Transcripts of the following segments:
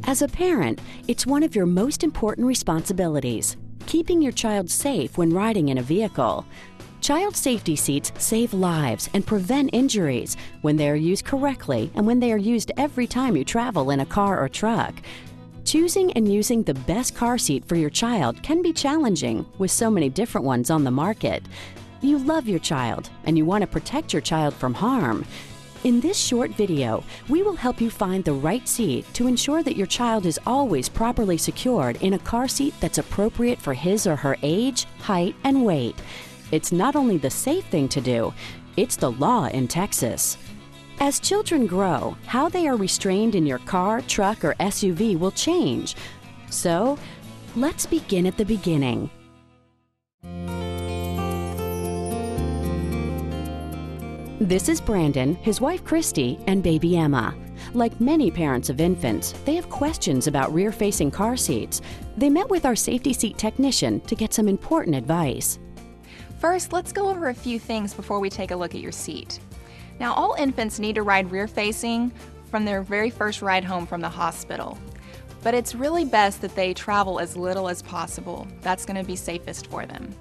As a parent, it's one of your most important responsibilities, keeping your child safe when riding in a vehicle. Child safety seats save lives and prevent injuries when they are used correctly and when they are used every time you travel in a car or truck. Choosing and using the best car seat for your child can be challenging with so many different ones on the market. You love your child and you want to protect your child from harm. In this short video, we will help you find the right seat to ensure that your child is always properly secured in a car seat that's appropriate for his or her age, height, and weight. It's not only the safe thing to do, it's the law in Texas. As children grow, how they are restrained in your car, truck, or SUV will change. So, let's begin at the beginning. This is Brandon, his wife Christy, and baby Emma. Like many parents of infants, they have questions about rear-facing car seats. They met with our safety seat technician to get some important advice. First, let's go over a few things before we take a look at your seat. Now, all infants need to ride rear-facing from their very first ride home from the hospital. But it's really best that they travel as little as possible. That's going to be safest for them.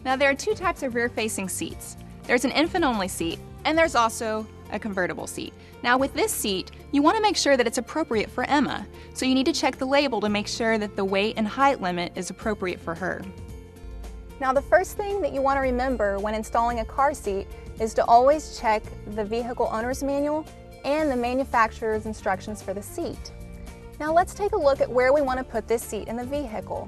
Now, there are two types of rear-facing seats. There's an infant-only seat, and there's also a convertible seat. Now, with this seat, you want to make sure that it's appropriate for Emma, so you need to check the label to make sure that the weight and height limit is appropriate for her. Now, the first thing that you want to remember when installing a car seat is to always check the vehicle owner's manual and the manufacturer's instructions for the seat. Now, let's take a look at where we want to put this seat in the vehicle.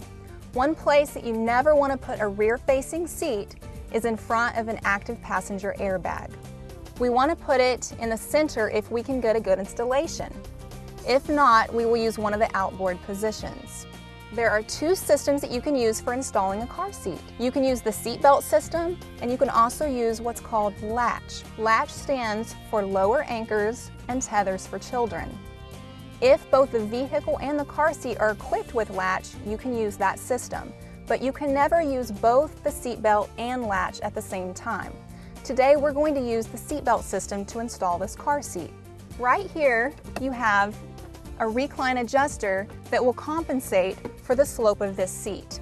One place that you never want to put a rear-facing seat is in front of an active passenger airbag. We want to put it in the center if we can get a good installation. If not, we will use one of the outboard positions. There are two systems that you can use for installing a car seat. You can use the seat belt system, and you can also use what's called latch. Latch stands for lower anchors and tethers for children. If both the vehicle and the car seat are equipped with latch, you can use that system. But you can never use both the seat belt and latch at the same time. Today we're going to use the seat belt system to install this car seat. Right here you have a recline adjuster that will compensate for the slope of this seat.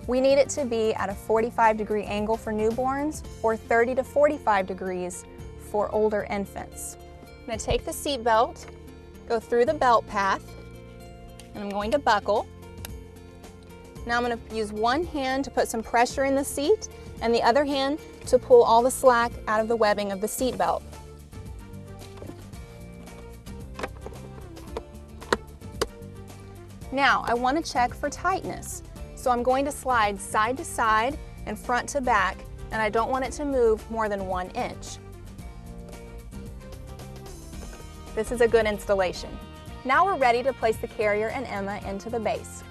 We need it to be at a 45-degree angle for newborns or 30 to 45 degrees for older infants. I'm going to take the seat belt, go through the belt path, and I'm going to buckle. Now I'm going to use one hand to put some pressure in the seat and the other hand to pull all the slack out of the webbing of the seat belt. Now I want to check for tightness. So I'm going to slide side to side and front to back, and I don't want it to move more than 1 inch. This is a good installation. Now we're ready to place the carrier and Emma into the base.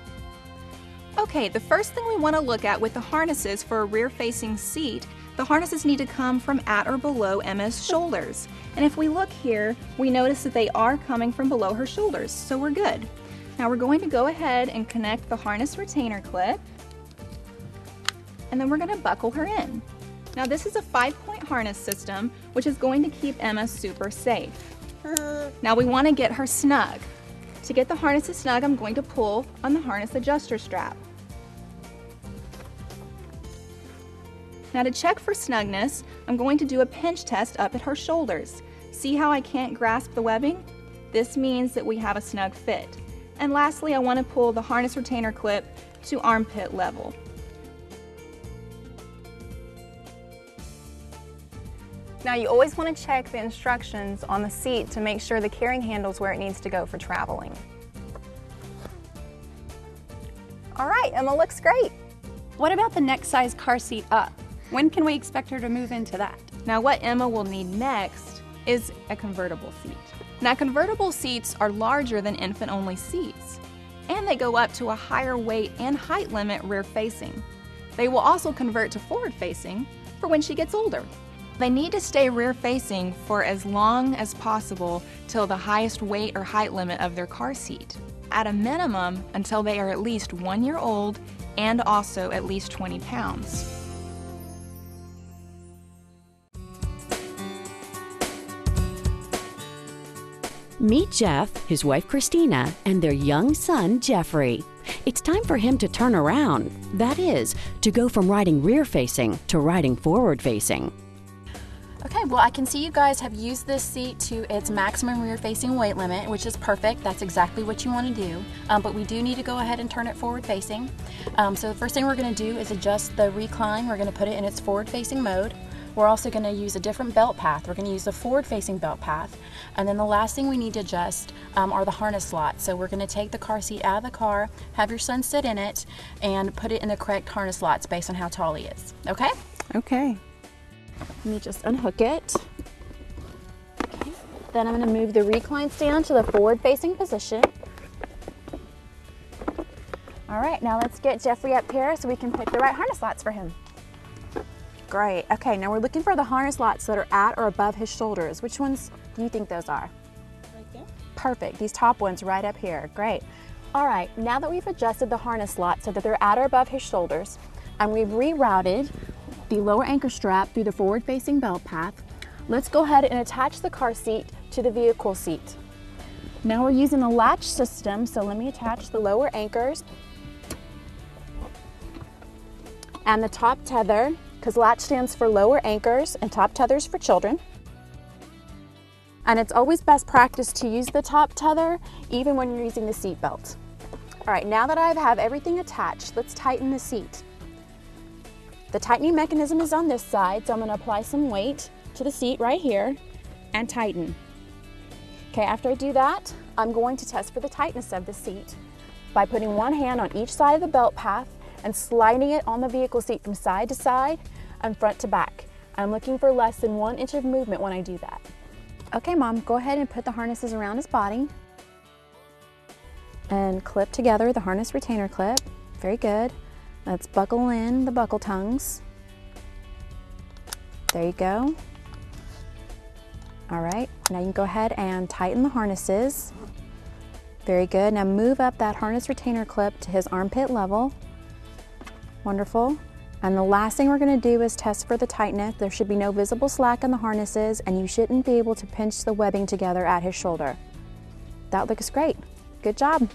Okay, the first thing we want to look at with the harnesses for a rear-facing seat, the harnesses need to come from at or below Emma's shoulders. And if we look here, we notice that they are coming from below her shoulders, so we're good. Now we're going to go ahead and connect the harness retainer clip, and then we're going to buckle her in. Now this is a 5-point harness system, which is going to keep Emma super safe. Now we want to get her snug. To get the harnesses snug, I'm going to pull on the harness adjuster strap. Now to check for snugness, I'm going to do a pinch test up at her shoulders. See how I can't grasp the webbing? This means that we have a snug fit. And lastly, I want to pull the harness retainer clip to armpit level. Now you always want to check the instructions on the seat to make sure the carrying handle is where it needs to go for traveling. All right, Emma looks great. What about the next size car seat up? When can we expect her to move into that? Now what Emma will need next is a convertible seat. Now convertible seats are larger than infant-only seats, and they go up to a higher weight and height limit rear-facing. They will also convert to forward-facing for when she gets older. They need to stay rear-facing for as long as possible till the highest weight or height limit of their car seat. At a minimum, until they are at least 1 year old and also at least 20 pounds. Meet Jeff, his wife Christina, and their young son Jeffrey. It's time for him to turn around. That is, to go from riding rear-facing to riding forward-facing. Okay, well, I can see you guys have used this seat to its maximum rear-facing weight limit, which is perfect. That's exactly what you want to do. But we do need to go ahead and turn it forward-facing. So the first thing we're going to do is adjust the recline. We're going to put it in its forward-facing mode. We're also going to use a different belt path. We're going to use the forward-facing belt path. And then the last thing we need to adjust are the harness slots. So we're going to take the car seat out of the car, have your son sit in it, and put it in the correct harness slots based on how tall he is. Okay? Okay. Let me just unhook it. Okay. Then I'm going to move the recline stand to the forward-facing position. All right, now let's get Jeffrey up here so we can pick the right harness slots for him. Great. Okay, now we're looking for the harness slots that are at or above his shoulders. Which ones do you think those are? Right there. Perfect. These top ones right up here. Great. All right, now that we've adjusted the harness slots so that they're at or above his shoulders, and we've rerouted the lower anchor strap through the forward-facing belt path, let's go ahead and attach the car seat to the vehicle seat. Now we're using a latch system, so let me attach the lower anchors and the top tether, because latch stands for lower anchors and top tethers for children. And it's always best practice to use the top tether even when you're using the seat belt. All right, now that I have everything attached, let's tighten the seat. The tightening mechanism is on this side, so I'm going to apply some weight to the seat right here and tighten. Okay, after I do that, I'm going to test for the tightness of the seat by putting one hand on each side of the belt path and sliding it on the vehicle seat from side to side and front to back. I'm looking for less than 1 inch of movement when I do that. Okay, Mom, go ahead and put the harnesses around his body and clip together the harness retainer clip. Very good. Let's buckle in the buckle tongues. There you go. All right, now you can go ahead and tighten the harnesses. Very good. Now move up that harness retainer clip to his armpit level. Wonderful. And the last thing we're going to do is test for the tightness. There should be no visible slack in the harnesses, and you shouldn't be able to pinch the webbing together at his shoulder. That looks great. Good job.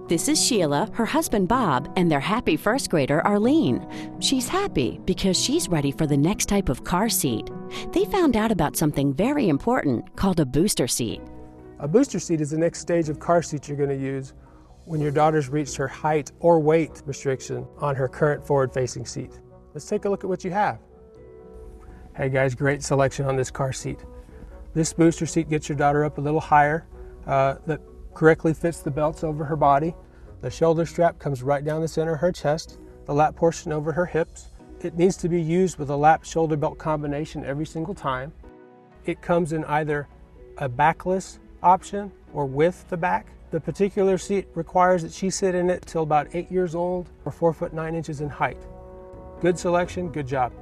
This is Sheila, her husband Bob, and their happy first grader Arlene. She's happy because she's ready for the next type of car seat. They found out about something very important called a booster seat. A booster seat is the next stage of car seat you're going to use when your daughter's reached her height or weight restriction on her current forward-facing seat. Let's take a look at what you have. Hey guys, great selection on this car seat. This booster seat gets your daughter up a little higher. That correctly fits the belts over her body. The shoulder strap comes right down the center of her chest, the lap portion over her hips. It needs to be used with a lap shoulder belt combination every single time. It comes in either a backless option or with the back. The particular seat requires that she sit in it till about 8 years old or 4 foot 9 inches in height. Good selection, good job.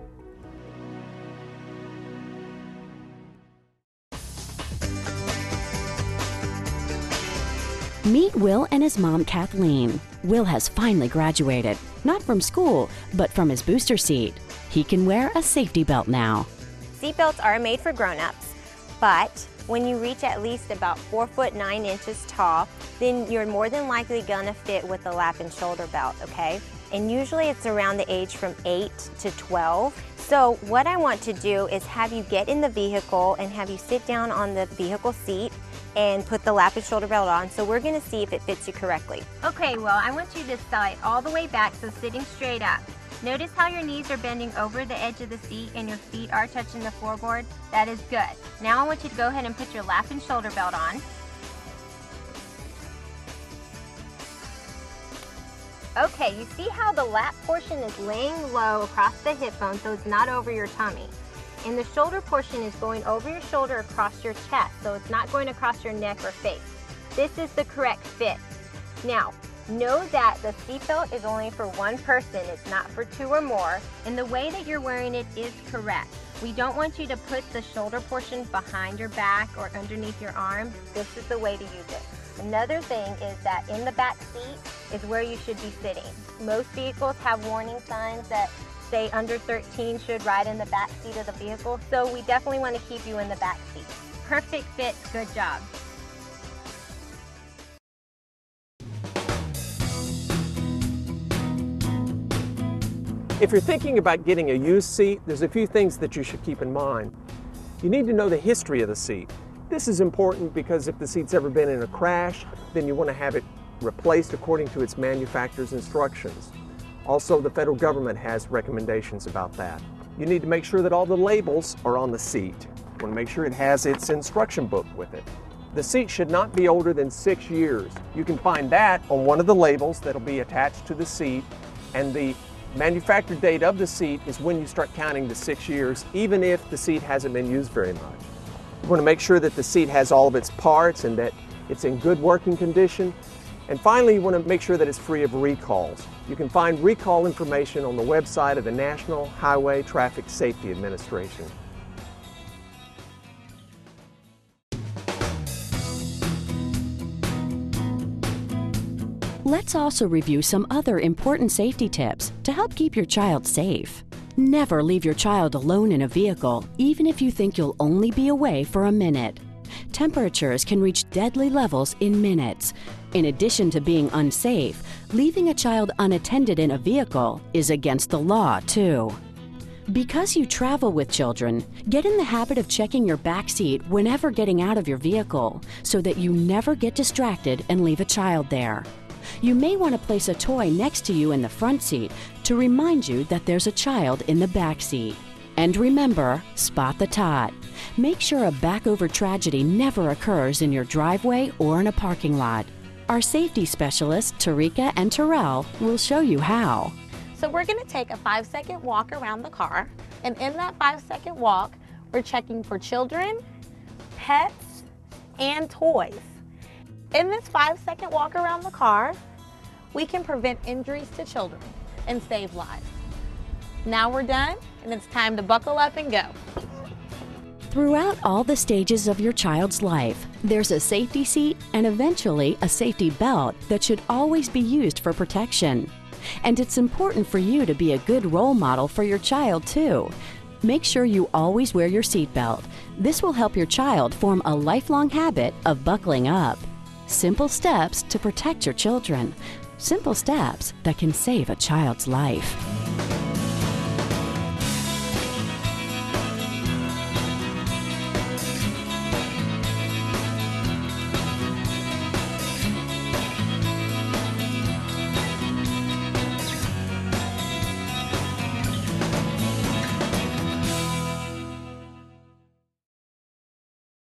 Meet Will and his mom, Kathleen. Will has finally graduated, not from school, but from his booster seat. He can wear a safety belt now. Seatbelts are made for grown-ups, but when you reach at least about 4 foot 9 inches tall, then you're more than likely gonna fit with the lap and shoulder belt, okay? And usually it's around the age from 8 to 12. So what I want to do is have you get in the vehicle and have you sit down on the vehicle seat and put the lap and shoulder belt on. So we're gonna see if it fits you correctly. Okay, well, I want you to slide all the way back, so sitting straight up. Notice how your knees are bending over the edge of the seat and your feet are touching the floorboard? That is good. Now I want you to go ahead and put your lap and shoulder belt on. Okay, you see how the lap portion is laying low across the hip bone so it's not over your tummy. And the shoulder portion is going over your shoulder across your chest, so it's not going across your neck or face. This is the correct fit. Now, know that the seatbelt is only for one person, it's not for two or more, and the way that you're wearing it is correct. We don't want you to put the shoulder portion behind your back or underneath your arm. This is the way to use it. Another thing is that in the back seat is where you should be sitting. Most vehicles have warning signs that say under 13 should ride in the back seat of the vehicle, so we definitely want to keep you in the back seat. Perfect fit, good job. If you're thinking about getting a used seat, there's a few things that you should keep in mind. You need to know the history of the seat. This is important because if the seat's ever been in a crash, then you want to have it replaced according to its manufacturer's instructions. Also, the federal government has recommendations about that. You need to make sure that all the labels are on the seat. You want to make sure it has its instruction book with it. The seat should not be older than 6 years. You can find that on one of the labels that'll be attached to the seat, and the manufacture date of the seat is when you start counting the 6 years, even if the seat hasn't been used very much. You want to make sure that the seat has all of its parts and that it's in good working condition. And finally, you want to make sure that it's free of recalls. You can find recall information on the website of the National Highway Traffic Safety Administration. Let's also review some other important safety tips to help keep your child safe. Never leave your child alone in a vehicle, even if you think you'll only be away for a minute. Temperatures can reach deadly levels in minutes. In addition to being unsafe, leaving a child unattended in a vehicle is against the law, too. Because you travel with children, get in the habit of checking your back seat whenever getting out of your vehicle so that you never get distracted and leave a child there. You may want to place a toy next to you in the front seat to remind you that there's a child in the back seat. And remember, spot the tot. Make sure a back-over tragedy never occurs in your driveway or in a parking lot. Our safety specialists, Tarika and Terrell, will show you how. So we're going to take a 5-second walk around the car, and in that 5-second walk, we're checking for children, pets, and toys. In this 5-second walk around the car, we can prevent injuries to children and save lives. Now we're done, and it's time to buckle up and go. Throughout all the stages of your child's life, there's a safety seat and eventually a safety belt that should always be used for protection. And it's important for you to be a good role model for your child, too. Make sure you always wear your seatbelt. This will help your child form a lifelong habit of buckling up. Simple steps to protect your children. Simple steps that can save a child's life.